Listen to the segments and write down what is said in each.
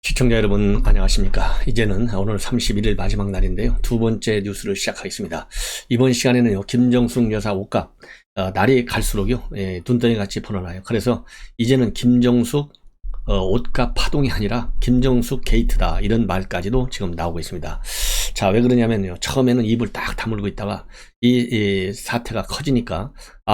시청자 여러분 안녕하십니까. 이제는 오늘 31일 마지막 날인데요. 두 번째 뉴스를 시작하겠습니다. 이번 시간에는요, 김정숙 여사 옷값 날이 갈수록요, 눈덩이 같이 불어나요. 그래서 이제는 김정숙 옷값 파동이 아니라 김정숙 게이트다, 이런 말까지도 지금 나오고 있습니다. 자, 왜 그러냐면요, 처음에는 입을 딱 다물고 있다가 이 사태가 커지니까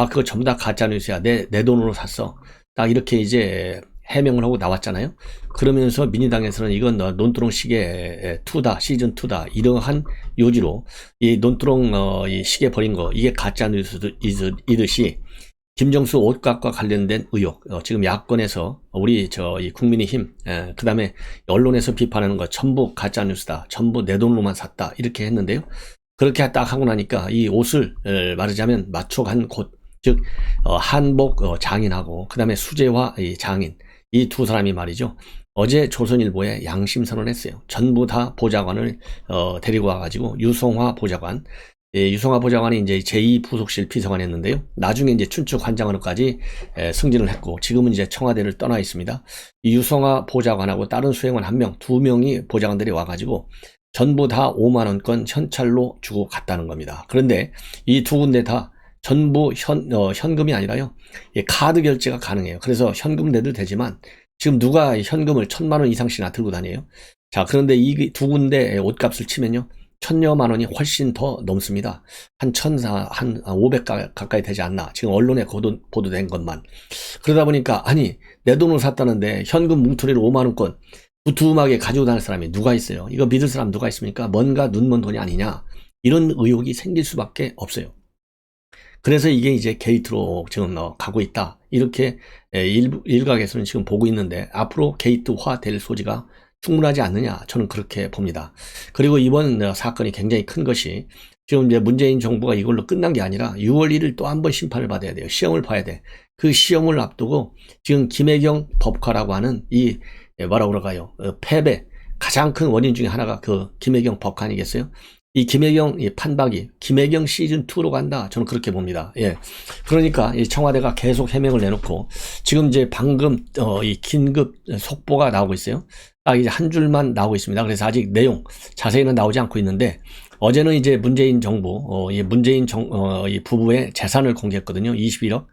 그거 전부 다 가짜뉴스야, 내 돈으로 샀어, 딱 이렇게 이제 해명을 하고 나왔잖아요. 그러면서 민주당에서는 이건 논두렁 시계 2다, 시즌 2다, 이러한 요지로 이 논두렁 이 시계 버린 거, 이게 가짜 뉴스이듯이 김정수 옷값과 관련된 의혹, 지금 야권에서 우리 이 국민의힘, 그 다음에 언론에서 비판하는 거 전부 가짜 뉴스다, 전부 내 돈으로만 샀다, 이렇게 했는데요. 그렇게 딱 하고 나니까 이 옷을 말하자면 맞춰간 곳, 즉 한복 장인하고 그 다음에 수재화 장인, 이 두 사람이 말이죠, 어제 조선일보에 양심선언을 했어요. 전부 다 보좌관을 데리고 와가지고 유성화 보좌관, 유성화 보좌관이 이제 제2부속실 비서관 했는데요. 나중에 이제 춘추 관장으로까지 승진을 했고, 지금은 이제 청와대를 떠나 있습니다. 이 유성화 보좌관하고 다른 수행원 1명, 2명이 보좌관들이 와가지고 전부 다 5만원권 현찰로 주고 갔다는 겁니다. 그런데 이 두 군데 다 전부 현금이 아니라요, 카드 결제가 가능해요. 그래서 현금 내도 되지만 지금 누가 현금을 1000만원 이상씩이나 들고 다녀요? 자, 그런데 이 두 군데 옷값을 치면요, 1000여만 원이 훨씬 더 넘습니다. 한 500 가까이 되지 않나, 지금 언론에 보도된 것만. 그러다 보니까 아니, 내 돈으로 샀다는데 현금 뭉텅이로 5만원권 두툼하게 가지고 다닐 사람이 누가 있어요? 이거 믿을 사람 누가 있습니까? 뭔가 눈먼 돈이 아니냐, 이런 의혹이 생길 수밖에 없어요. 그래서 이게 이제 게이트로 지금 가고 있다, 이렇게 일각에서는 지금 보고 있는데, 앞으로 게이트화 될 소지가 충분하지 않느냐, 저는 그렇게 봅니다. 그리고 이번 사건이 굉장히 큰 것이, 지금 이제 문재인 정부가 이걸로 끝난 게 아니라 6월 1일 또 한 번 심판을 받아야 돼요. 시험을 봐야 돼. 그 시험을 앞두고 지금 김혜경 법화라고 하는 이 뭐라고 그럴까요, 패배 가장 큰 원인 중에 하나가 그 김혜경 법화 아니겠어요? 이 김혜경 판박이 김혜경 시즌2로 간다, 저는 그렇게 봅니다. 예. 그러니까 이 청와대가 계속 해명을 내놓고, 지금 이제 방금 이 긴급 속보가 나오고 있어요. 딱 이제 한 줄만 나오고 있습니다. 그래서 아직 내용 자세히는 나오지 않고 있는데, 어제는 이제 문재인 정부, 이 부부의 재산을 공개했거든요. 21억.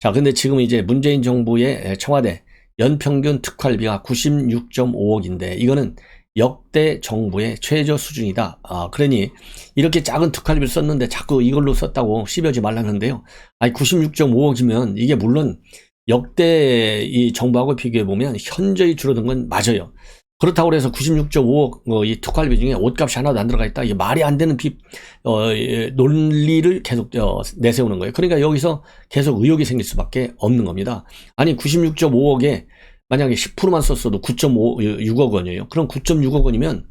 자, 근데 지금 이제 문재인 정부의 청와대 연평균 특활비가 96.5억인데 이거는 역대 정부의 최저 수준이다. 그러니 이렇게 작은 특활비를 썼는데 자꾸 이걸로 썼다고 씹어지 말라는데요. 아니, 96.5억이면 이게 물론 역대 이 정부하고 비교해보면 현저히 줄어든 건 맞아요. 그렇다고 해서 96.5억 이 특활비 중에 옷값이 하나도 안 들어가 있다, 이게 말이 안 되는 논리를 계속 내세우는 거예요. 그러니까 여기서 계속 의혹이 생길 수밖에 없는 겁니다. 아니, 96.5억에 만약에 10%만 썼어도 9.6억 원이에요. 그럼 9.6억 원이면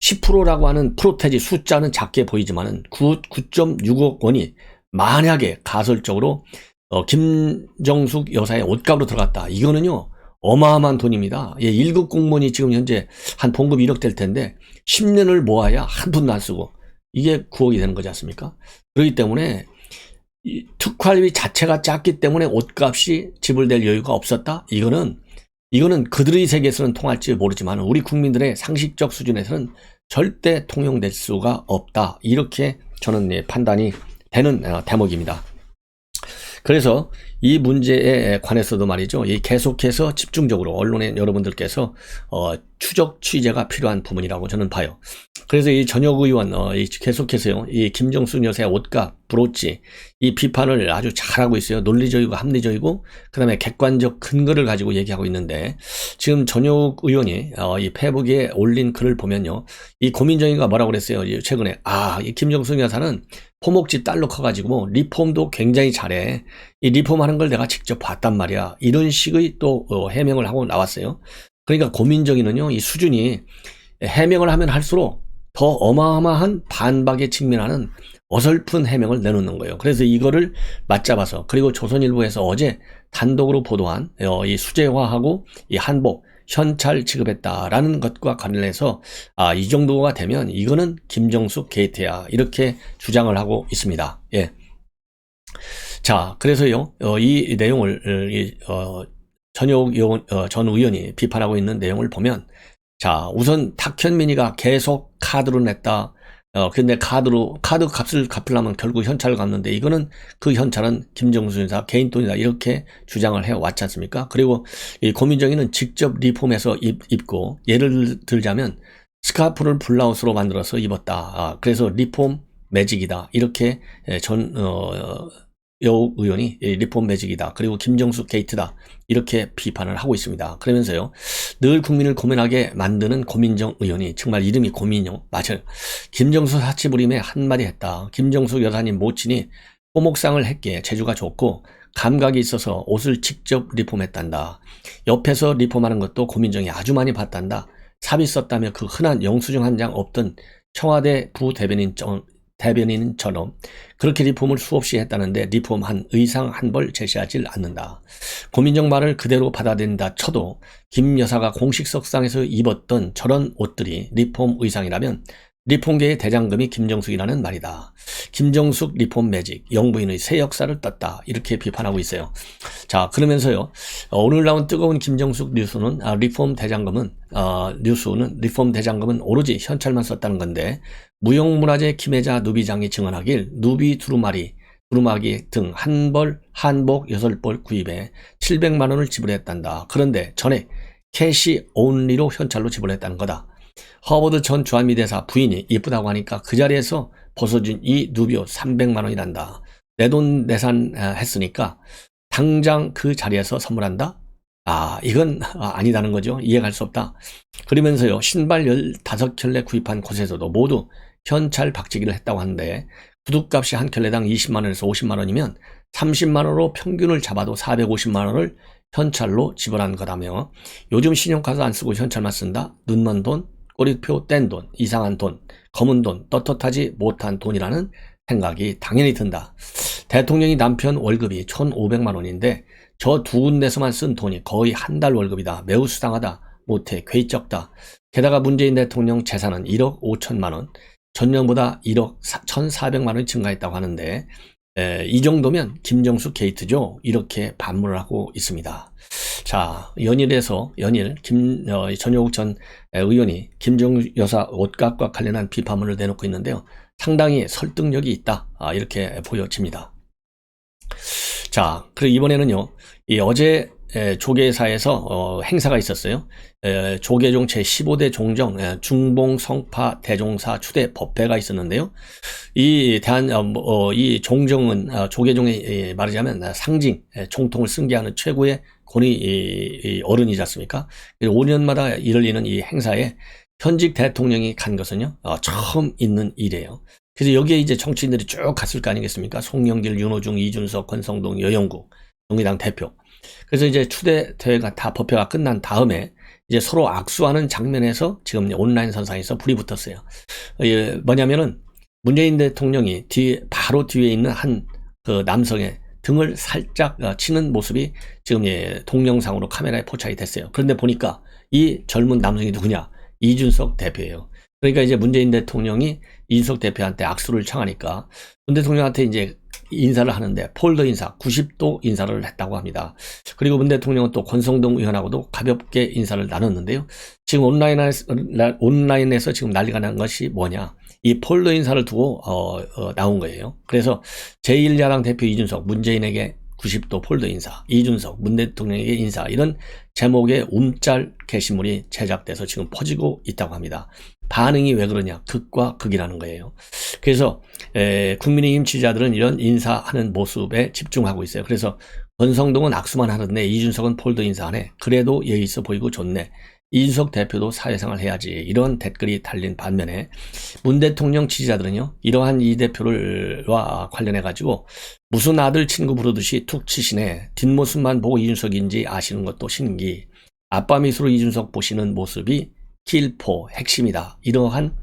10%라고 하는 프로테지 숫자는 작게 보이지만은 9.6억 원이 만약에 가설적으로 김정숙 여사의 옷값으로 들어갔다, 이거는요 어마어마한 돈입니다. 1급 공무원이 지금 현재 한 봉급 1억 될 텐데 10년을 모아야 한 푼도 안 쓰고 이게 9억이 되는 거지 않습니까? 그렇기 때문에 이 특활비 자체가 작기 때문에 옷값이 지불될 여유가 없었다, 이거는 그들의 세계에서는 통할지 모르지만 우리 국민들의 상식적 수준에서는 절대 통용될 수가 없다, 이렇게 저는 판단이 되는 대목입니다. 그래서 이 문제에 관해서도 말이죠, 계속해서 집중적으로 언론의 여러분들께서 추적 취재가 필요한 부분이라고 저는 봐요. 그래서 이 전혁 의원 계속해서요, 이 김정숙 여사의 옷값, 브로치, 이 비판을 아주 잘하고 있어요. 논리적이고 합리적이고 그 다음에 객관적 근거를 가지고 얘기하고 있는데, 지금 전혁 의원이 이 페이북에 올린 글을 보면요, 이 고민정이가 뭐라고 그랬어요, 최근에. 이 김정숙 여사는 포목집 딸로 커가지고 리폼도 굉장히 잘해, 이 리폼하는 걸 내가 직접 봤단 말이야, 이런 식의 또 해명을 하고 나왔어요. 그러니까 고민정이는요, 이 수준이 해명을 하면 할수록 더 어마어마한 반박에 직면하는 어설픈 해명을 내놓는 거예요. 그래서 이거를 맞잡아서, 그리고 조선일보에서 어제 단독으로 보도한 이 수재화하고 이 한복 현찰 지급했다라는 것과 관련해서 이 정도가 되면 이거는 김정숙 게이트야, 이렇게 주장을 하고 있습니다. 예. 자, 그래서요, 이 내용을 전혁 전 의원이 비판하고 있는 내용을 보면 자, 우선 탁현민이가 계속 카드로 냈다. 근데 카드 값을 갚으려면 결국 현찰을 갚는데 이거는 그 현찰은 김정수 여사 개인 돈이다. 이렇게 주장을 해 왔지 않습니까? 그리고 이 고민정이는 직접 리폼해서 입고 예를 들자면 스카프를 블라우스로 만들어서 입었다. 그래서 리폼 매직이다. 이렇게 여우 의원이 리폼 매직이다. 그리고 김정수 게이트다. 이렇게 비판을 하고 있습니다. 그러면서요, 늘 국민을 고민하게 만드는 고민정 의원이, 정말 이름이 고민정 맞아요. 김정수 사치부림에 한마디 했다. 김정수 여사님 모친이 호목상을 했기에 재주가 좋고 감각이 있어서 옷을 직접 리폼했단다. 옆에서 리폼하는 것도 고민정이 아주 많이 봤단다. 삽이 썼다며 그 흔한 영수증 한 장 없던 청와대 대변인처럼 그렇게 리폼을 수없이 했다는데 리폼한 의상 한 벌 제시하지 않는다. 고민정 말을 그대로 받아들인다 쳐도 김 여사가 공식 석상에서 입었던 저런 옷들이 리폼 의상이라면 리폼계의 대장금이 김정숙이라는 말이다. 김정숙 리폼 매직, 영부인의 새 역사를 떴다. 이렇게 비판하고 있어요. 자, 그러면서요, 오늘 나온 뜨거운 김정숙 뉴스는 리폼 대장금은 오로지 현찰만 썼다는 건데, 무형문화재 김혜자 누비장이 증언하길 누비 두루마기 등 한복 6벌 구입에 700만 원을 지불했단다. 그런데 전에 캐시 온리로 현찰로 지불했다는 거다. 허버드 전 주한미대사 부인이 이쁘다고 하니까 그 자리에서 벗어준 이 누비옷 300만 원이란다. 내돈 내산했으니까 당장 그 자리에서 선물한다? 이건 아니다는 거죠. 이해할 수 없다. 그러면서요, 신발 15켤레 구입한 곳에서도 모두 현찰 박치기를 했다고 하는데, 구두값이 한 켤레당 20만 원에서 50만 원이면 30만 원으로 평균을 잡아도 450만 원을 현찰로 지불한 거다며, 요즘 신용카드 안 쓰고 현찰만 쓴다? 눈먼 돈, 꼬리표 뗀 돈, 이상한 돈, 검은 돈, 떳떳하지 못한 돈이라는 생각이 당연히 든다. 대통령이 남편 월급이 1,500만 원인데 저 두 군데서만 쓴 돈이 거의 한 달 월급이다. 매우 수상하다. 못해 괴적다. 게다가 문재인 대통령 재산은 1억 5천만 원, 전년보다 1억 1,400만 원이 증가했다고 하는데, 이 정도면 김정숙 게이트죠. 이렇게 반문을 하고 있습니다. 자, 연일 전효국 전 의원이 김정숙 여사 옷값과 관련한 비판문을 내놓고 있는데요. 상당히 설득력이 있다. 이렇게 보여집니다. 자, 그리고 이번에는요, 어제 조계사에서 행사가 있었어요. 조계종 제15대 종정 중봉성파 대종사 추대 법회가 있었는데요. 이 종정은 조계종의 말하자면 상징, 총통을 승계하는 최고의 권위 어른이지 않습니까? 5년마다 열리는 이 행사에 현직 대통령이 간 것은요, 처음 있는 일이에요. 그래서 여기에 이제 정치인들이 쭉 갔을 거 아니겠습니까? 송영길, 윤호중, 이준석, 권성동, 여영구, 정의당 대표. 그래서 이제 추대 대회가 다 법회가 끝난 다음에 이제 서로 악수하는 장면에서 지금 온라인 선상에서 불이 붙었어요. 뭐냐면은 문재인 대통령이 바로 뒤에 있는 한 그 남성의 등을 살짝 치는 모습이 지금 동영상으로 카메라에 포착이 됐어요. 그런데 보니까 이 젊은 남성이 누구냐? 이준석 대표예요. 그러니까 이제 문재인 대통령이 이준석 대표한테 악수를 청하니까 문 대통령한테 이제 인사를 하는데 폴더 인사, 90도 인사를 했다고 합니다. 그리고 문 대통령은 또 권성동 의원하고도 가볍게 인사를 나눴는데요. 지금 온라인에서 지금 난리가 난 것이 뭐냐? 이 폴더 인사를 두고 나온 거예요. 그래서 제1야당 대표 이준석, 문재인에게 90도 폴더 인사, 이준석, 문 대통령에게 인사, 이런 제목의 움짤 게시물이 제작돼서 지금 퍼지고 있다고 합니다. 반응이 왜 그러냐? 극과 극이라는 거예요. 그래서 국민의힘 지지자들은 이런 인사하는 모습에 집중하고 있어요. 그래서 권성동은 악수만 하는데 이준석은 폴더 인사하네. 그래도 예의 있어 보이고 좋네. 이준석 대표도 사회생활 해야지. 이런 댓글이 달린 반면에 문 대통령 지지자들은요, 이러한 이 대표와 관련해가지고 무슨 아들 친구 부르듯이 툭 치시네. 뒷모습만 보고 이준석인지 아시는 것도 신기. 아빠 미소로 이준석 보시는 모습이 kil포 핵심이다. 이러한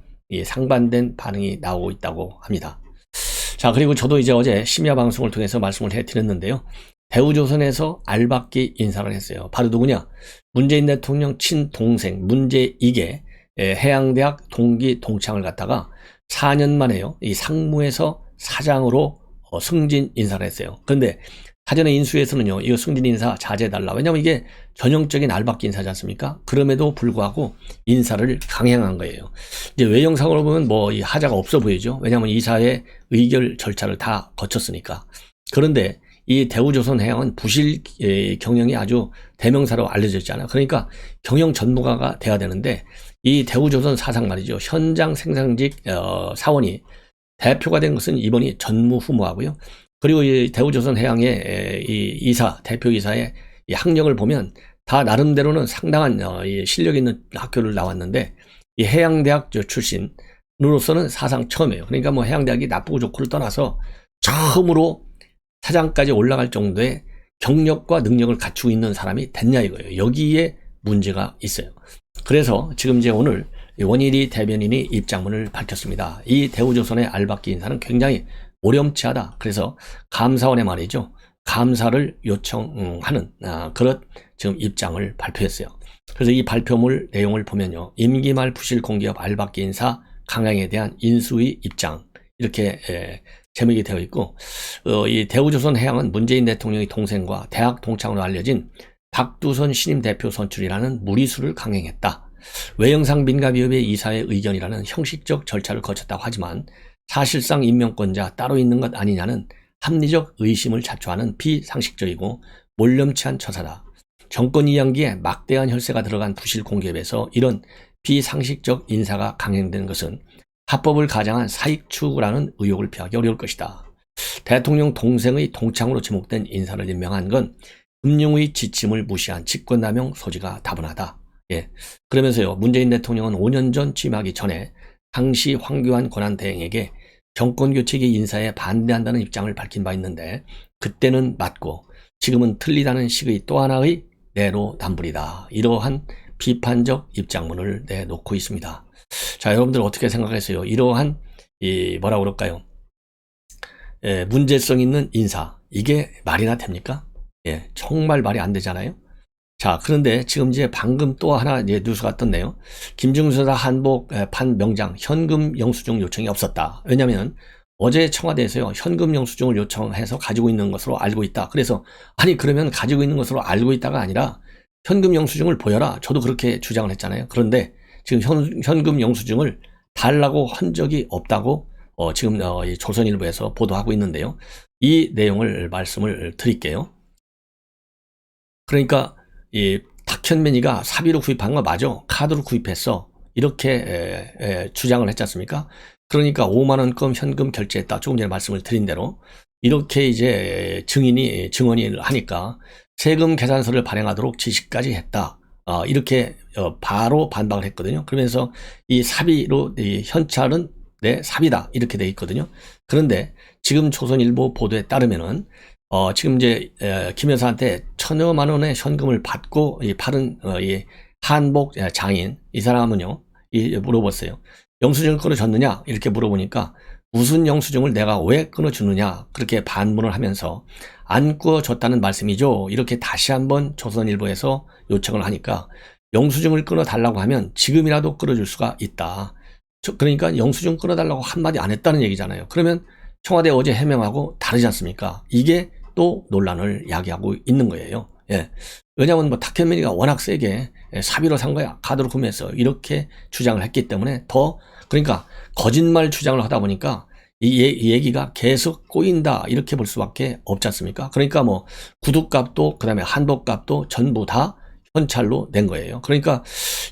상반된 반응이 나오고 있다고 합니다. 자, 그리고 저도 이제 어제 심야 방송을 통해서 말씀을 해드렸는데요. 대우조선에서 알박기 인사를 했어요. 바로 누구냐? 문재인 대통령 친동생 문재익의 해양대학 동기 동창을 갖다가 4년 만에요, 이 상무에서 사장으로 승진 인사를 했어요. 그런데 사전에 인수에서는요, 이거 승진 인사 자제해달라. 왜냐면 이게 전형적인 알박기 인사지 않습니까? 그럼에도 불구하고 인사를 강행한 거예요. 이제 외형상으로 보면 뭐 이 하자가 없어 보이죠. 왜냐면 이사의 의결 절차를 다 거쳤으니까. 그런데 이 대우조선해양은 부실 경영이 아주 대명사로 알려져 있잖아요. 그러니까 경영 전문가가 돼야 되는데 이 대우조선 사상 말이죠. 현장 생산직 사원이 대표가 된 것은 이번이 전무후무하고요. 그리고 이 대우조선해양의 이 이사, 대표이사의 이 학력을 보면 다 나름대로는 상당한 이 실력 있는 학교를 나왔는데 이 해양대학 출신으로서는 사상 처음이에요. 그러니까 뭐 해양대학이 나쁘고 좋고를 떠나서 처음으로 사장까지 올라갈 정도의 경력과 능력을 갖추고 있는 사람이 됐냐 이거예요. 여기에 문제가 있어요. 그래서 지금 이제 오늘 원일이 대변인이 입장문을 밝혔습니다. 이 대우조선의 알박기 인사는 굉장히 오렴치하다. 그래서 감사원에 말이죠. 감사를 요청하는 그런 지금 입장을 발표했어요. 그래서 이 발표물 내용을 보면요. 임기 말 부실 공기업 알박기 인사 강행에 대한 인수위 입장 이렇게 제목이 되어 있고 이 대우조선해양은 문재인 대통령의 동생과 대학 동창으로 알려진 박두선 신임 대표 선출이라는 무리수를 강행했다. 외형상 민가비협의 이사의 의견이라는 형식적 절차를 거쳤다고 하지만 사실상 임명권자 따로 있는 것 아니냐는 합리적 의심을 자초하는 비상식적이고 몰렴치한 처사다. 정권 이양기에 막대한 혈세가 들어간 부실 공기업에서 이런 비상식적 인사가 강행된 것은 합법을 가장한 사익 추구라는 의혹을 피하기 어려울 것이다. 대통령 동생의 동창으로 지목된 인사를 임명한 건 금융의 지침을 무시한 직권남용 소지가 다분하다. 예. 그러면서요, 문재인 대통령은 5년 전 취임하기 전에 당시 황교안 권한대행에게 정권교체기 인사에 반대한다는 입장을 밝힌 바 있는데 그때는 맞고 지금은 틀리다는 식의 또 하나의 내로남불이다. 이러한 비판적 입장문을 내놓고 있습니다. 자, 여러분들 어떻게 생각하세요? 이러한 뭐라 그럴까요? 문제성 있는 인사 이게 말이나 됩니까? 예, 정말 말이 안 되잖아요. 자, 그런데 지금 이제 방금 또 하나 이제 뉴스가 떴네요. 김정수 여사 한복 판 명장 현금 영수증 요청이 없었다. 왜냐하면 어제 청와대에서요 현금 영수증을 요청해서 가지고 있는 것으로 알고 있다. 그래서 아니 그러면 가지고 있는 것으로 알고 있다가 아니라 현금 영수증을 보여라. 저도 그렇게 주장을 했잖아요. 그런데 지금 현금 영수증을 달라고 한 적이 없다고 지금 이 조선일보에서 보도하고 있는데요. 이 내용을 말씀을 드릴게요. 그러니까 이 탁현민이가 사비로 구입한 거 맞아. 카드로 구입했어. 이렇게 주장을 했지 않습니까? 그러니까 5만 원권 현금 결제했다. 조금 전에 말씀을 드린 대로 이렇게 이제 증언이 하니까 세금 계산서를 발행하도록 지시까지 했다. 이렇게 바로 반박을 했거든요. 그러면서 이 사비로 이 현찰은 내 사비다 이렇게 돼 있거든요. 그런데 지금 조선일보 보도에 따르면은 지금 이제 김 여사한테 1,000여만 원의 현금을 받고 팔은 이 한복 장인 이 사람은요 물어봤어요. 영수증을 끊어줬느냐 이렇게 물어보니까 무슨 영수증을 내가 왜 끊어주느냐 그렇게 반문을 하면서 안 끊어줬다는 말씀이죠. 이렇게 다시 한번 조선일보에서 요청을 하니까 영수증을 끊어달라고 하면 지금이라도 끊어줄 수가 있다. 그러니까 영수증 끊어달라고 한마디 안 했다는 얘기잖아요. 그러면 청와대 어제 해명하고 다르지 않습니까? 이게 또 논란을 야기하고 있는 거예요. 예. 왜냐하면 뭐 탁현민이가 워낙 세게 사비로 산 거야. 카드로 구매했어. 이렇게 주장을 했기 때문에 더 그러니까 거짓말 주장을 하다 보니까 이 얘기가 계속 꼬인다 이렇게 볼 수밖에 없지 않습니까? 그러니까 뭐 구두값도 그다음에 한복값도 전부 다 현찰로 낸 거예요. 그러니까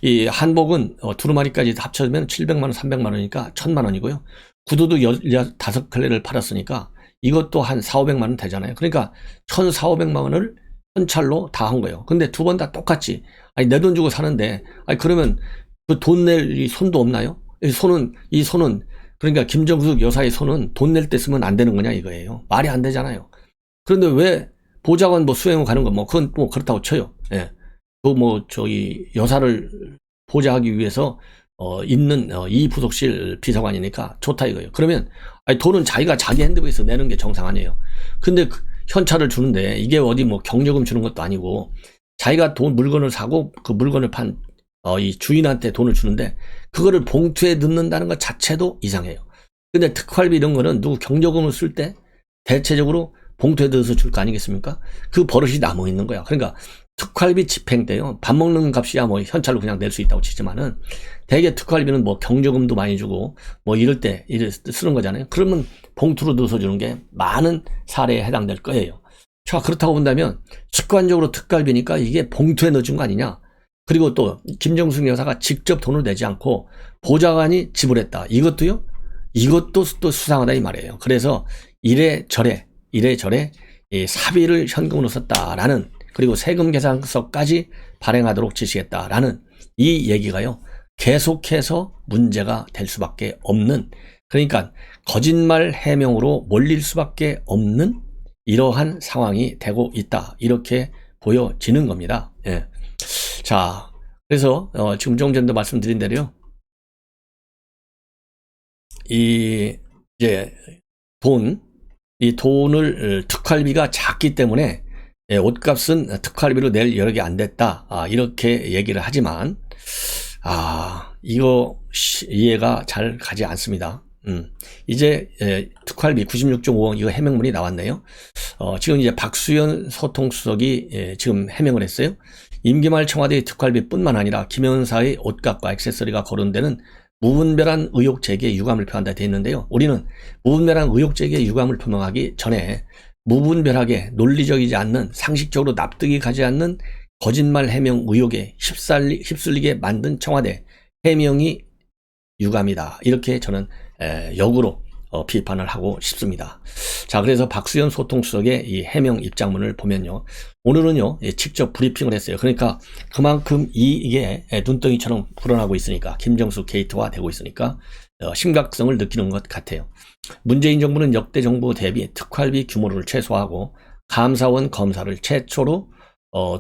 이 한복은 두루마리까지 합쳐지면 700만 원, 300만 원이니까 1,000만 원이고요. 구두도 15켤레를 팔았으니까 이것도 한 4,500만 원 되잖아요. 그러니까 1,400~1,500만 원을 현찰로 다 한 거예요. 근데 두 번 다 똑같이 아니 내 돈 주고 사는데 아니 그러면 그 돈 낼 손도 없나요? 이 손은 그러니까 김정숙 여사의 손은 돈 낼 때 쓰면 안 되는 거냐 이거예요. 말이 안 되잖아요. 그런데 왜 보좌관 뭐 수행을 가는 거 뭐 그건 뭐 그렇다고 쳐요. 예. 그 뭐 저기 여사를 보좌하기 위해서 있는 이 부속실 비서관이니까 좋다 이거예요. 그러면 아니 돈은 자기가 자기 핸드백에서 내는 게 정상 아니에요. 근데 현찰을 주는데 이게 어디 뭐 경력금 주는 것도 아니고 자기가 물건을 사고 그 물건을 판 이 주인한테 돈을 주는데 그거를 봉투에 넣는다는 것 자체도 이상해요. 근데 특활비 이런 거는 누구 경력금을 쓸 때 대체적으로 봉투에 넣어서 줄 거 아니겠습니까? 그 버릇이 남아 있는 거야. 그러니까 특활비 집행 때요. 밥 먹는 값이야 뭐 현찰로 그냥 낼 수 있다고 치지만은 대개 특활비는 뭐 경조금도 많이 주고 뭐 이럴 때 쓰는 거잖아요. 그러면 봉투로 넣어서 주는 게 많은 사례에 해당될 거예요. 자, 그렇다고 본다면 습관적으로 특활비니까 이게 봉투에 넣어준 거 아니냐. 그리고 또 김정숙 여사가 직접 돈을 내지 않고 보좌관이 지불했다. 이것도요. 이것도 또 수상하다 이 말이에요. 그래서 이래저래 이 사비를 현금으로 썼다라는, 그리고 세금 계산서까지 발행하도록 지시했다라는 이 얘기가요. 계속해서 문제가 될 수밖에 없는, 그러니까 거짓말 해명으로 몰릴 수밖에 없는 이러한 상황이 되고 있다. 이렇게 보여지는 겁니다. 예. 자, 그래서 지금 좀 전도 말씀드린 대로요. 이 돈을 특활비가 작기 때문에 옷값은 특활비로 낼 여력이 안 됐다. 이렇게 얘기를 하지만 이거 이해가 잘 가지 않습니다. 이제 특활비 96.5억 이거 해명문이 나왔네요. 지금 이제 박수현 소통수석이 지금 해명을 했어요. 임기 말 청와대의 특활비뿐만 아니라 김 여사의 옷값과 액세서리가 거론되는 무분별한 의혹 제기에 유감을 표한다 되어 있는데요. 우리는 무분별한 의혹 제기에 유감을 표명하기 전에 무분별하게 논리적이지 않는, 상식적으로 납득이 가지 않는 거짓말 해명 의혹에 휩쓸리게 만든 청와대 해명이 유감이다. 이렇게 저는 역으로 비판을 하고 싶습니다. 자, 그래서 박수현 소통수석의 이 해명 입장문을 보면요. 오늘은요, 직접 브리핑을 했어요. 그러니까 그만큼 이게 눈덩이처럼 불어나고 있으니까, 김정숙 게이트화 되고 있으니까 심각성을 느끼는 것 같아요. 문재인 정부는 역대 정부 대비 특활비 규모를 최소화하고 감사원 검사를 최초로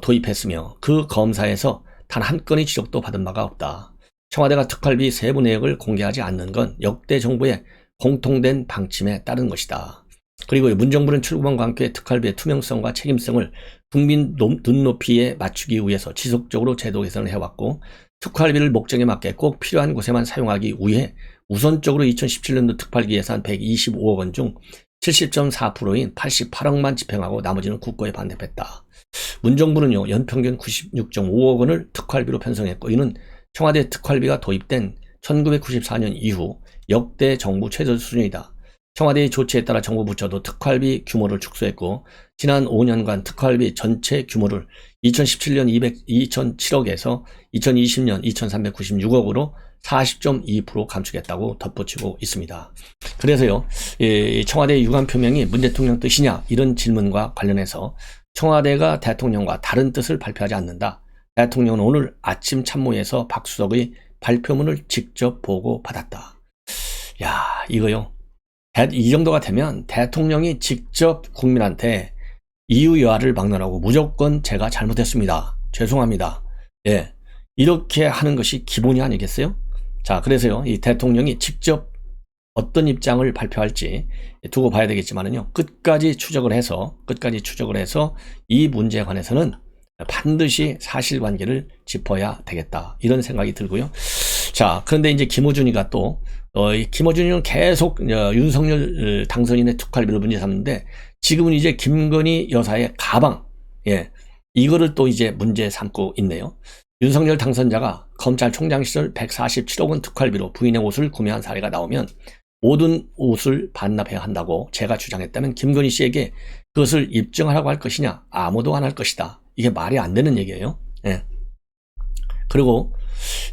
도입했으며 그 검사에서 단 한 건의 지적도 받은 바가 없다. 청와대가 특활비 세부 내역을 공개하지 않는 건 역대 정부의 공통된 방침에 따른 것이다. 그리고 문정부는 출구망과 함께 특활비의 투명성과 책임성을 국민 눈높이에 맞추기 위해서 지속적으로 제도 개선을 해왔고, 특활비를 목적에 맞게 꼭 필요한 곳에만 사용하기 위해 우선적으로 2017년도 특활비 예산 125억 원 중 70.4%인 88억만 집행하고 나머지는 국고에 반납했다. 문정부는요, 연평균 96.5억 원을 특활비로 편성했고, 이는 청와대 특활비가 도입된 1994년 이후 역대 정부 최저 수준이다. 청와대의 조치에 따라 정부 부처도 특활비 규모를 축소했고, 지난 5년간 특활비 전체 규모를 2017년 2,007억에서 2020년 2,396억으로 40.2% 감축했다고 덧붙이고 있습니다. 그래서요, 청와대의 유감 표명이 문 대통령 뜻이냐 이런 질문과 관련해서 청와대가 대통령과 다른 뜻을 발표하지 않는다. 대통령은 오늘 아침 참모에서 박 수석의 발표문을 직접 보고 받았다. 야, 이거요. 이 정도가 되면 대통령이 직접 국민한테 이유여하를 막론하고 무조건 제가 잘못했습니다. 죄송합니다. 예. 이렇게 하는 것이 기본이 아니겠어요? 자, 그래서요, 이 대통령이 직접 어떤 입장을 발표할지 두고 봐야 되겠지만은요, 끝까지 추적을 해서 이 문제에 관해서는 반드시 사실관계를 짚어야 되겠다. 이런 생각이 들고요. 자, 그런데 이제 김어준이가 또, 김어준이는 계속 윤석열 당선인의 특활비를 문제 삼는데, 지금은 이제 김건희 여사의 가방, 이거를 또 이제 문제 삼고 있네요. 윤석열 당선자가 검찰총장 시절 147억 원 특활비로 부인의 옷을 구매한 사례가 나오면 모든 옷을 반납해야 한다고 제가 주장했다면 김건희 씨에게 그것을 입증하라고 할 것이냐? 아무도 안 할 것이다. 이게 말이 안 되는 얘기예요. 그리고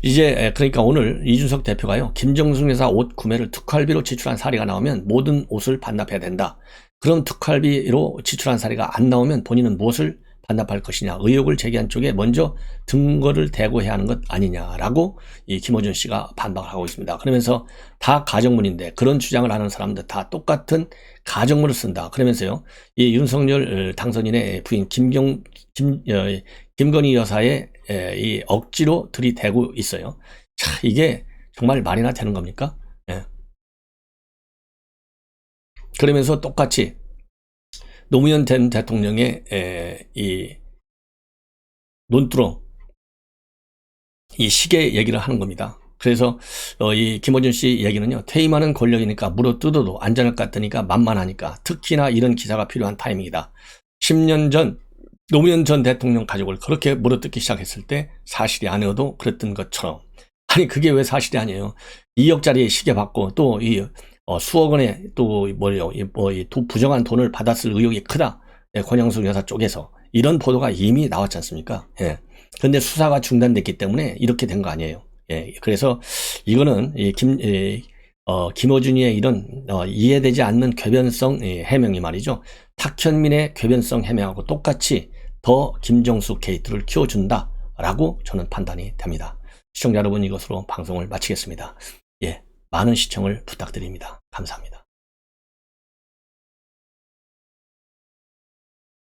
이제 그러니까 오늘 이준석 대표가요, 김정숙 여사 옷 구매를 특활비로 지출한 사례가 나오면 모든 옷을 반납해야 된다. 그런 특활비로 지출한 사례가 안 나오면 본인은 무엇을 반납할 것이냐, 의혹을 제기한 쪽에 먼저 증거를 대고해야 하는 것 아니냐라고 이 김어준 씨가 반박을 하고 있습니다. 그러면서 다 가정문인데 그런 주장을 하는 사람들 다 똑같은 가정문을 쓴다. 그러면서요, 이 윤석열 당선인의 부인 김건희 여사의 이 억지로 들이대고 있어요. 자, 이게 정말 말이나 되는 겁니까? 그러면서 똑같이 노무현 전 대통령의 이 논두렁, 이 시계 얘기를 하는 겁니다. 그래서 이 김어준 씨 얘기는요, 퇴임하는 권력이니까 물어뜯어도 안전할 것 같으니까 만만하니까 특히나 이런 기사가 필요한 타이밍이다. 10년 전 노무현 전 대통령 가족을 그렇게 물어뜯기 시작했을 때 사실이 아니어도 그랬던 것처럼, 아니 그게 왜 사실이 아니에요? 2억짜리 시계 받고 또 이 수억 원의 또 뭐요, 부정한 돈을 받았을 의혹이 크다. 예, 권영숙 여사 쪽에서 이런 보도가 이미 나왔지 않습니까? 예. 근데 수사가 중단됐기 때문에 이렇게 된 거 아니에요. 예. 그래서 이거는 김어준이의 이런 이해되지 않는 궤변성 해명이 말이죠. 탁현민의 궤변성 해명하고 똑같이 더 김정숙 게이트를 키워준다라고 저는 판단이 됩니다. 시청자 여러분, 이것으로 방송을 마치겠습니다. 예, 많은 시청을 부탁드립니다. 감사합니다.